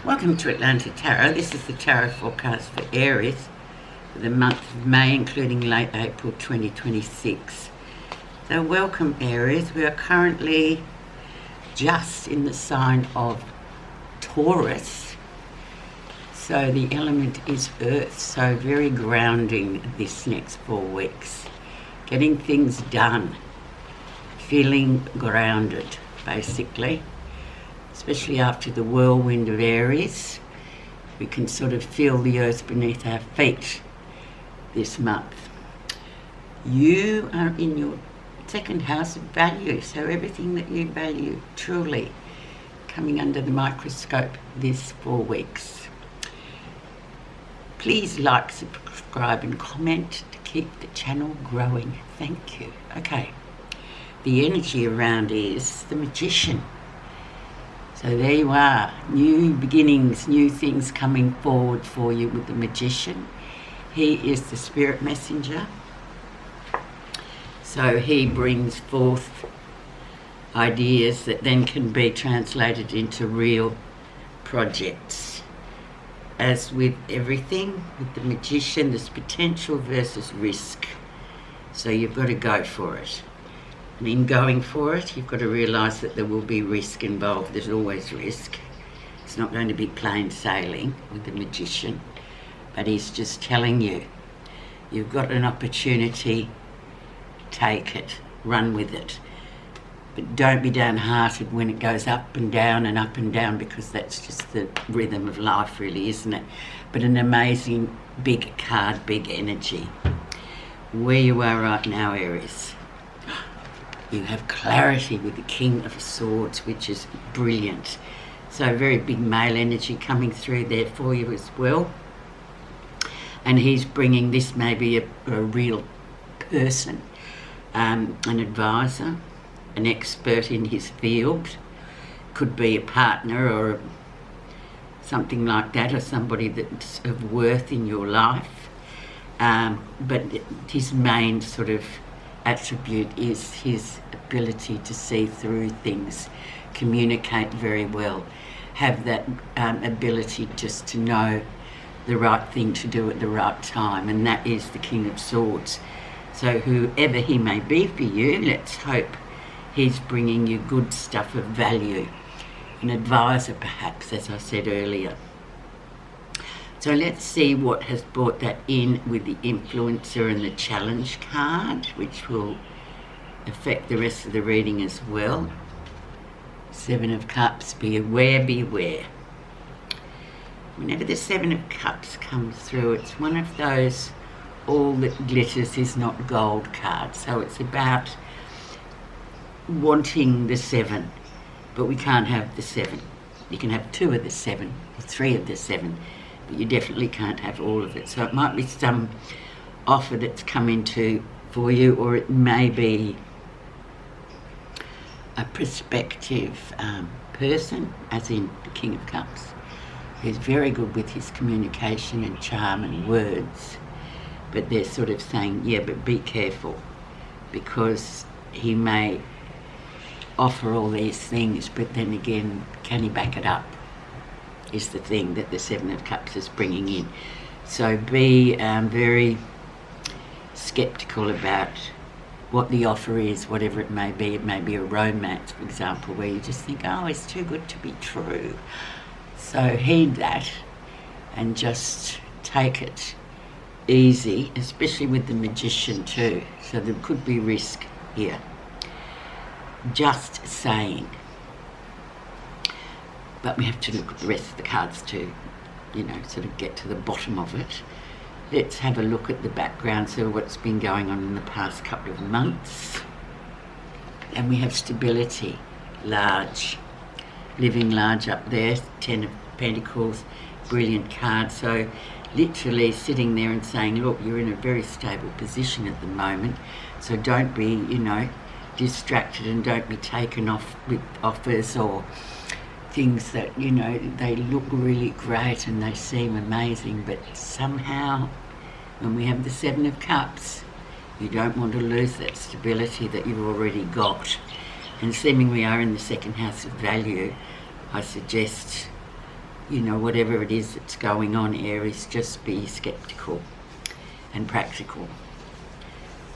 Welcome to Atlanta Tarot. This is the tarot forecast for Aries for the month of May, including late April 2026. So welcome Aries. We are currently just in the sign of Taurus. So the element is earth, so very grounding this next 4 weeks. Getting things done, feeling grounded basically. Especially after the whirlwind of Aries, we can sort of feel the earth beneath our feet this month. You are in your second house of value, so everything that you value truly coming under the microscope this 4 weeks. Please like, subscribe and comment to keep the channel growing. Thank you. Okay, the energy around is the Magician. So there you are, new beginnings, new things coming forward for you with the Magician. He is the spirit messenger. So he brings forth ideas that then can be translated into real projects. As with everything, with the Magician, there's potential versus risk. So you've got to go for it. And in going for it, you've got to realise that there will be risk involved. There's always risk. It's not going to be plain sailing with the Magician, but he's just telling you, you've got an opportunity, take it, run with it. But don't be downhearted when it goes up and down, because that's just the rhythm of life really, isn't it? But an amazing big card, big energy. Where you are right now, Aries. You have clarity with the King of Swords, which is brilliant. So very big male energy coming through there for you as well. And he's bringing this maybe a real person, an advisor, an expert in his field. Could be a partner or something like that, or somebody that's of worth in your life. But his main sort of attribute is his ability to see through things, communicate very well, have that ability just to know the right thing to do at the right time, and that is the King of Swords. So whoever he may be for you, let's hope he's bringing you good stuff of value. An advisor perhaps, as I said earlier. So let's see what has brought that in with the Influencer and the Challenge card, which will affect the rest of the reading as well. 7 of Cups, be aware, beware. Whenever the 7 of Cups comes through, it's one of those all that glitters is not gold cards. So it's about wanting the 7, but we can't have the 7. You can have 2 of the 7 or 3 of the 7. But you definitely can't have all of it. So it might be some offer that's come into for you, or it may be a prospective person, as in the King of Cups, who's very good with his communication and charm and words. But they're sort of saying, yeah, but be careful, because he may offer all these things, but then again, can he back it up? Is the thing that the 7 of Cups is bringing in. So be very sceptical about what the offer is, whatever it may be. It may be a romance, for example, where you just think, oh, it's too good to be true. So heed that and just take it easy, especially with the Magician too. So there could be risk here. Just saying. But we have to look at the rest of the cards to, sort of get to the bottom of it. Let's have a look at the background, so what's been going on in the past couple of months. And we have stability, large, living large up there, 10 of Pentacles, brilliant card. So literally sitting there and saying, look, you're in a very stable position at the moment, so don't be, distracted, and don't be taken off with offers or things that, they look really great and they seem amazing, but somehow when we have the 7 of Cups, you don't want to lose that stability that you've already got. And seeming we are in the second house of value, I suggest you know, whatever it is that's going on, Aries, just be skeptical and practical.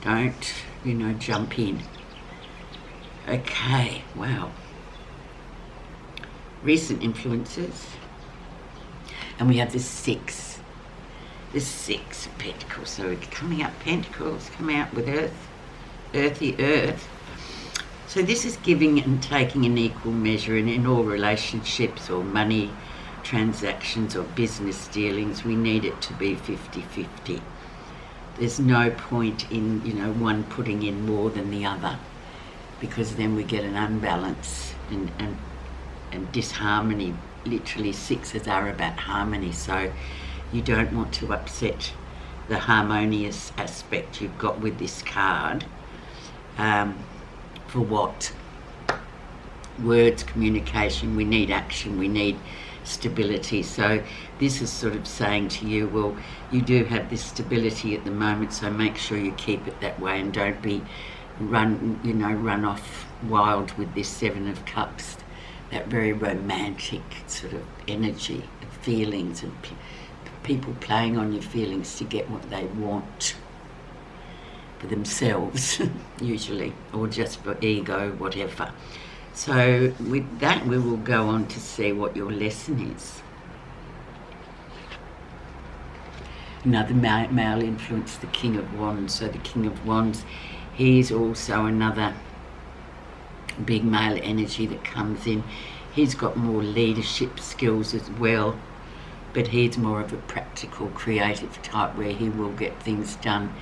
Don't, you know, jump in. Okay, wow. Recent influences. And we have the 6. The 6 of Pentacles. So we're coming up Pentacles, coming out with Earth, earthy Earth. So this is giving and taking in equal measure, and in all relationships or money transactions or business dealings, we need it to be 50-50. There's no point in, you know, one putting in more than the other, because then we get an unbalance and disharmony. Literally 6s are about harmony, so you don't want to upset the harmonious aspect you've got with this card. For what? Words, communication, we need action, we need stability. So this is sort of saying to you, well, you do have this stability at the moment, so make sure you keep it that way and don't be run off wild with this 7 of Cups, that very romantic sort of energy of feelings and people playing on your feelings to get what they want for themselves, usually, or just for ego, whatever. So with that, we will go on to see what your lesson is. Another male influence, the King of Wands. So the King of Wands, he's also another big male energy that comes in. He's got more leadership skills as well, but he's more of a practical, creative type where he will get things done.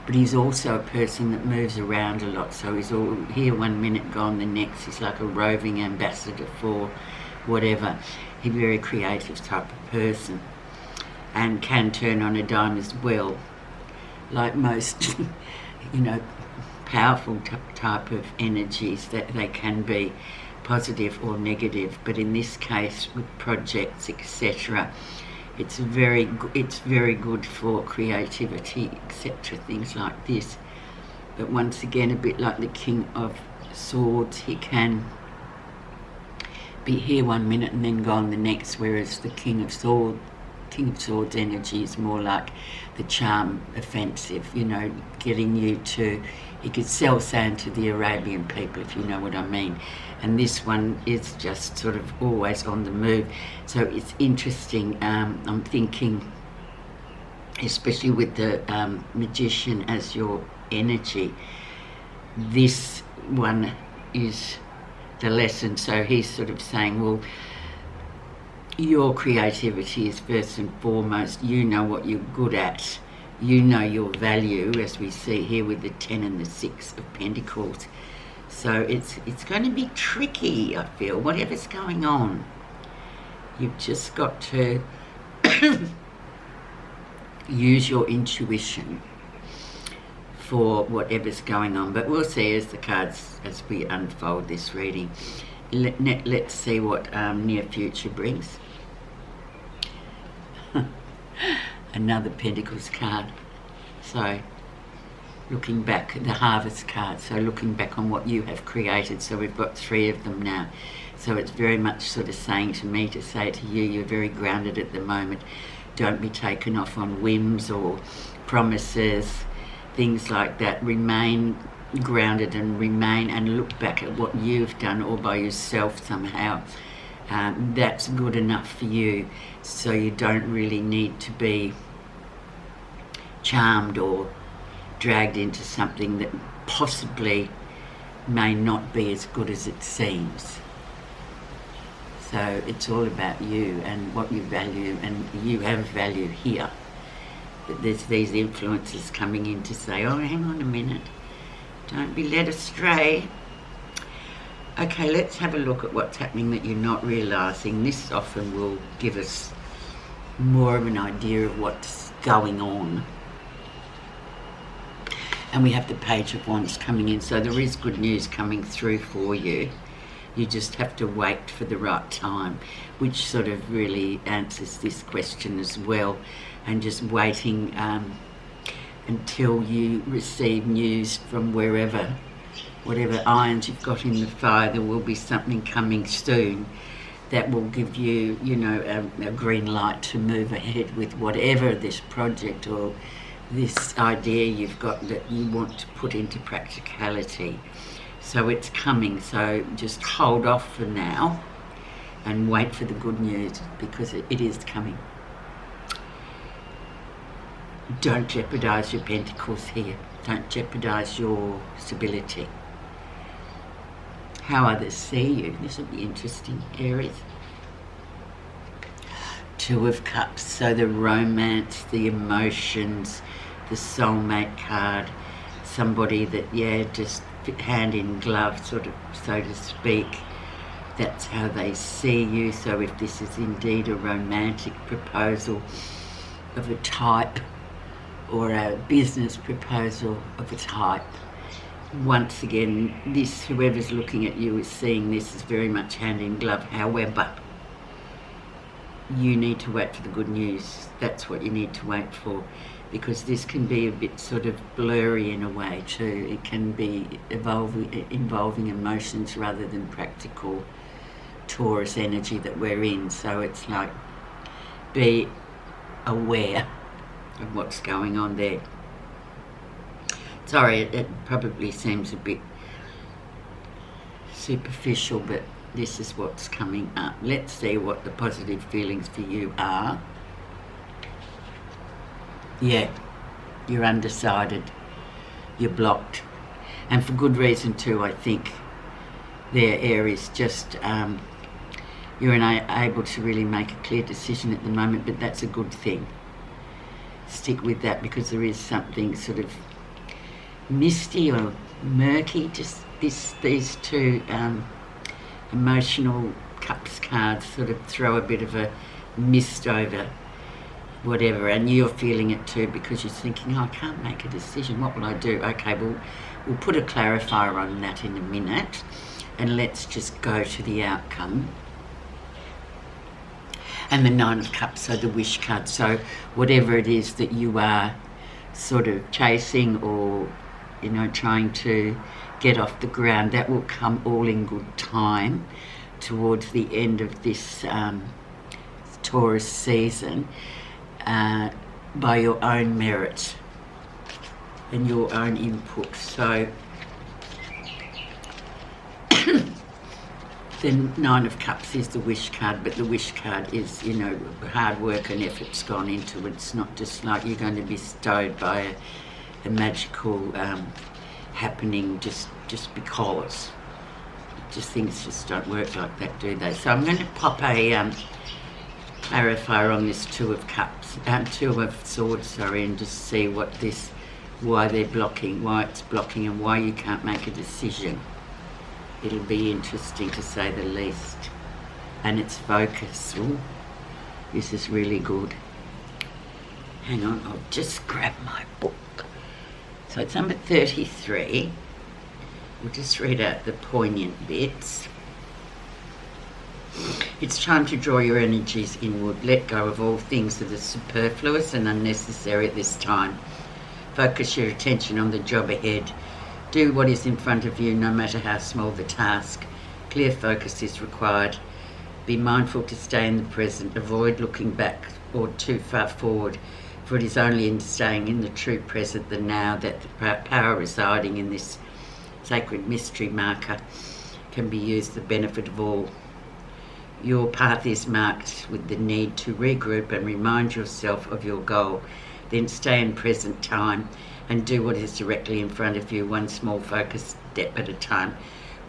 But he's also a person that moves around a lot, so he's all here one minute, gone the next. He's like a roving ambassador for whatever. He's a very creative type of person and can turn on a dime as well, like most you know, powerful type of energies, that they can be positive or negative. But in this case, with projects, etc., it's very good for creativity, etc., things like this. But once again, a bit like the King of Swords, he can be here one minute and then gone the next, whereas the King of Swords energy is more like the charm offensive, you know, getting you to, he could sell sand to the Arabian people, if you know what I mean. And this one is just sort of always on the move. So it's interesting. I'm thinking, especially with the Magician as your energy, this one is the lesson. So he's sort of saying, well, your creativity is first and foremost. You know what you're good at. You know your value, as we see here with the 10 and the 6 of Pentacles. So it's going to be tricky, I feel, whatever's going on. You've just got to use your intuition for whatever's going on. But we'll see as the cards, as we unfold this reading. Let's see what near future brings. Another Pentacles card. So looking back, the Harvest card, so looking back on what you have created. So we've got 3 of them now. So it's very much sort of saying to me, to say to you, you're very grounded at the moment. Don't be taken off on whims or promises, things like that. Remain grounded and remain and look back at what you've done all by yourself somehow. That's good enough for you, so you don't really need to be charmed or dragged into something that possibly may not be as good as it seems. So it's all about you and what you value, and you have value here. But there's these influences coming in to say, oh, hang on a minute, don't be led astray. Okay, let's have a look at what's happening that you're not realising. This often will give us more of an idea of what's going on. And we have the Page of Wands coming in, so there is good news coming through for you. You just have to wait for the right time, which sort of really answers this question as well. And just waiting until you receive news from wherever, whatever irons you've got in the fire, there will be something coming soon that will give you, you know, a green light to move ahead with whatever this project or this idea you've got that you want to put into practicality. So it's coming, so just hold off for now and wait for the good news, because it is coming. Don't jeopardise your pentacles here. Don't jeopardise your stability. How others see you. This will be interesting, Aries. Two of Cups, so the romance, the emotions, the soulmate card, somebody that, yeah, just hand in glove, sort of, so to speak. That's how they see you. So if this is indeed a romantic proposal of a type, or a business proposal of a type, once again, this, whoever's looking at you is seeing this as very much hand in glove. However, you need to wait for the good news. That's what you need to wait for, because this can be a bit sort of blurry in a way too. It can be involving emotions rather than practical Taurus energy that we're in. So it's like, be aware of what's going on there. Sorry, it probably seems a bit superficial, but this is what's coming up. Let's see what the positive feelings for you are. Yeah, you're undecided. You're blocked. And for good reason too, I think. There, Aries, just you're unable to really make a clear decision at the moment, but that's a good thing. Stick with that, because there is something sort of misty or murky, just these two emotional cups cards sort of throw a bit of a mist over whatever, and you're feeling it too, because you're thinking, oh, I can't make a decision, what will I do? Okay, we'll put a clarifier on that in a minute, and let's just go to the outcome. And the Nine of Cups, so the wish card. So whatever it is that you are sort of chasing or, you know, trying to get off the ground, that will come all in good time towards the end of this Taurus season, by your own merit and your own input. So the Nine of Cups is the wish card, but the wish card is, you know, hard work and effort's gone into it. It's not just like you're going to be bestowed by a magical happening just because. Just things just don't work like that, do they? So I'm going to pop a clarifier on this Two of Cups, Two of Swords, sorry, and just see what this, why they're blocking, why it's blocking, and why you can't make a decision. It'll be interesting, to say the least. And it's focus. Ooh, this is really good. Hang on, I'll just grab my book. So it's number 33. We'll just read out the poignant bits. It's time to draw your energies inward. Let go of all things that are superfluous and unnecessary at this time. Focus your attention on the job ahead. Do what is in front of you, no matter how small the task. Clear focus is required. Be mindful to stay in the present. Avoid looking back or too far forward, for it is only in staying in the true present, the now, that the power residing in this sacred mystery marker can be used for the benefit of all. Your path is marked with the need to regroup and remind yourself of your goal. Then stay in present time and do what is directly in front of you. One small focused step at a time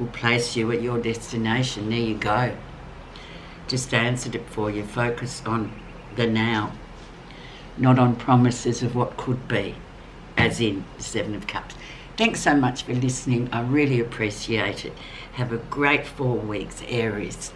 will place you at your destination. There you go. Just answered it for you. Focus on the now, not on promises of what could be, as in the Seven of Cups. Thanks so much for listening. I really appreciate it. Have a great 4 weeks, Aries.